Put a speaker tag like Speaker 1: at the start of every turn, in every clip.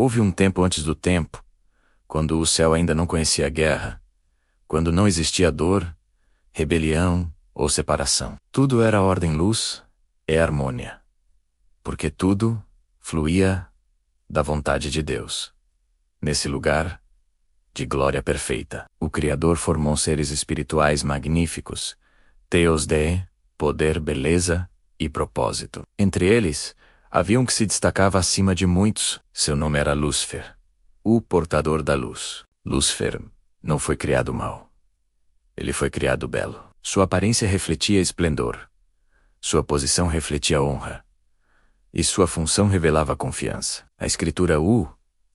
Speaker 1: Houve um tempo antes do tempo, quando o céu ainda não conhecia a guerra, quando não existia dor, rebelião ou separação. Tudo era ordem-luz e harmônia, porque tudo fluía da vontade de Deus. Nesse lugar de glória perfeita, o Criador formou seres espirituais magníficos, Theos de poder, beleza e propósito. Entre eles, havia um que se destacava acima de muitos. Seu nome era Lúcifer, o portador da luz. Lúcifer não foi criado mau. Ele foi criado belo. Sua aparência refletia esplendor. Sua posição refletia honra. E sua função revelava confiança. A escritura o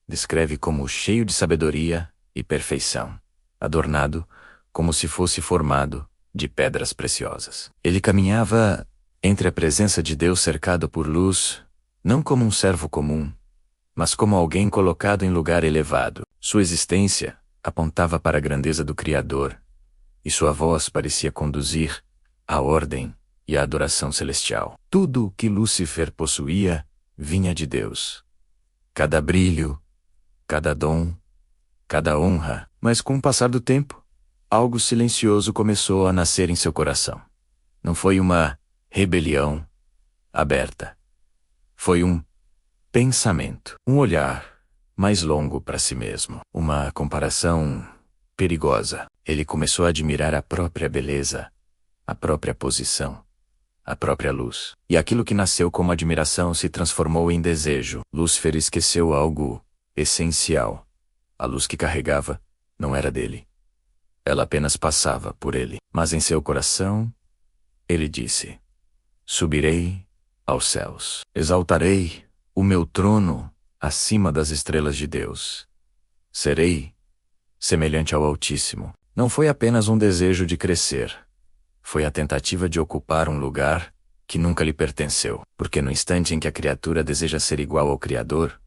Speaker 1: descreve como cheio de sabedoria e perfeição, adornado como se fosse formado de pedras preciosas. Ele caminhava entre a presença de Deus cercado por luz, não como um servo comum, mas como alguém colocado em lugar elevado. Sua existência apontava para a grandeza do Criador, e sua voz parecia conduzir à ordem e à adoração celestial. Tudo o que Lúcifer possuía vinha de Deus. Cada brilho, cada dom, cada honra. Mas com o passar do tempo, algo silencioso começou a nascer em seu coração. Não foi uma rebelião aberta. Foi um pensamento, um olhar mais longo para si mesmo, uma comparação perigosa. Ele começou a admirar a própria beleza, a própria posição, a própria luz. E aquilo que nasceu como admiração se transformou em desejo. Lúcifer esqueceu algo essencial. A luz que carregava não era dele. Ela apenas passava por ele. Mas em seu coração, ele disse: subirei aos céus. Exaltarei o meu trono acima das estrelas de Deus. Serei semelhante ao Altíssimo. Não foi apenas um desejo de crescer. Foi a tentativa de ocupar um lugar que nunca lhe pertenceu. Porque no instante em que a criatura deseja ser igual ao Criador,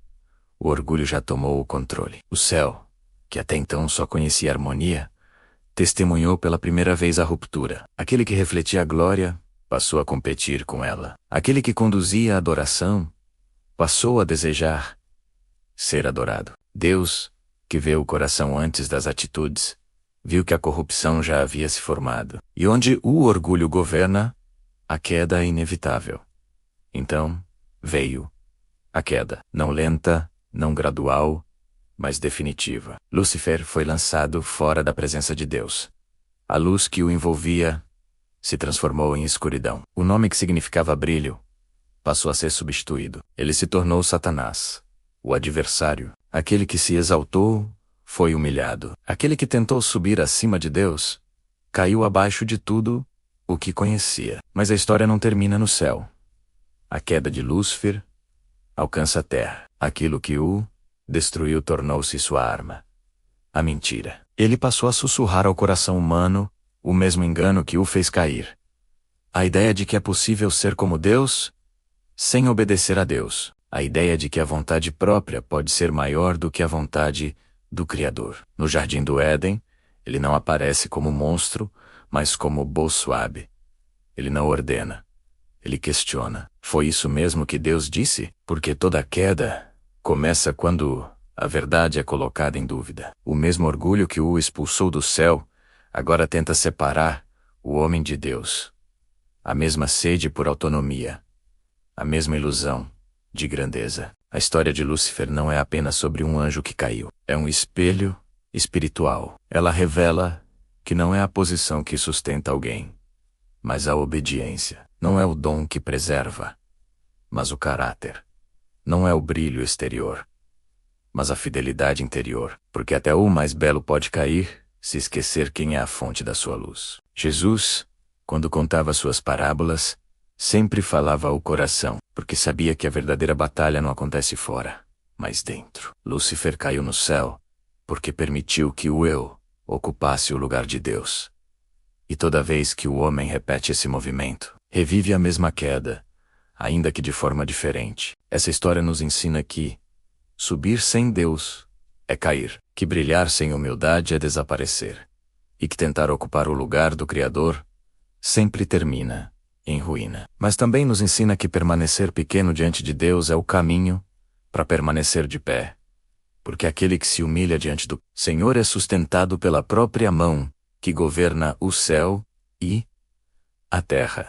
Speaker 1: o orgulho já tomou o controle. O céu, que até então só conhecia harmonia, testemunhou pela primeira vez a ruptura. Aquele que refletia a glória passou a competir com ela. Aquele que conduzia a adoração passou a desejar ser adorado. Deus, que vê o coração antes das atitudes, viu que a corrupção já havia se formado. E onde o orgulho governa, a queda é inevitável. Então, veio a queda, não lenta, não gradual, mas definitiva. Lúcifer foi lançado fora da presença de Deus. A luz que o envolvia se transformou em escuridão. O nome que significava brilho passou a ser substituído. Ele se tornou Satanás, o adversário. Aquele que se exaltou foi humilhado. Aquele que tentou subir acima de Deus caiu abaixo de tudo o que conhecia. Mas a história não termina no céu. A queda de Lúcifer alcança a terra. Aquilo que o destruiu tornou-se sua arma. A mentira. Ele passou a sussurrar ao coração humano o mesmo engano que o fez cair. A ideia de que é possível ser como Deus sem obedecer a Deus. A ideia de que a vontade própria pode ser maior do que a vontade do Criador. No Jardim do Éden, ele não aparece como monstro, mas como Bosuabe. Ele não ordena. Ele questiona. Foi isso mesmo que Deus disse? Porque toda queda começa quando a verdade é colocada em dúvida. O mesmo orgulho que o expulsou do céu agora tenta separar o homem de Deus. A mesma sede por autonomia. A mesma ilusão de grandeza. A história de Lúcifer não é apenas sobre um anjo que caiu. É um espelho espiritual. Ela revela que não é a posição que sustenta alguém, mas a obediência. Não é o dom que preserva, mas o caráter. Não é o brilho exterior, mas a fidelidade interior. Porque até o mais belo pode cair, se esquecer quem é a fonte da sua luz. Jesus, quando contava suas parábolas, sempre falava ao coração, porque sabia que a verdadeira batalha não acontece fora, mas dentro. Lúcifer caiu no céu, porque permitiu que o eu ocupasse o lugar de Deus. E toda vez que o homem repete esse movimento, revive a mesma queda, ainda que de forma diferente. Essa história nos ensina que subir sem Deus é cair, que brilhar sem humildade é desaparecer, e que tentar ocupar o lugar do Criador sempre termina em ruína. Mas também nos ensina que permanecer pequeno diante de Deus é o caminho para permanecer de pé porque aquele que se humilha diante do Senhor é sustentado pela própria mão, que governa o céu e a terra.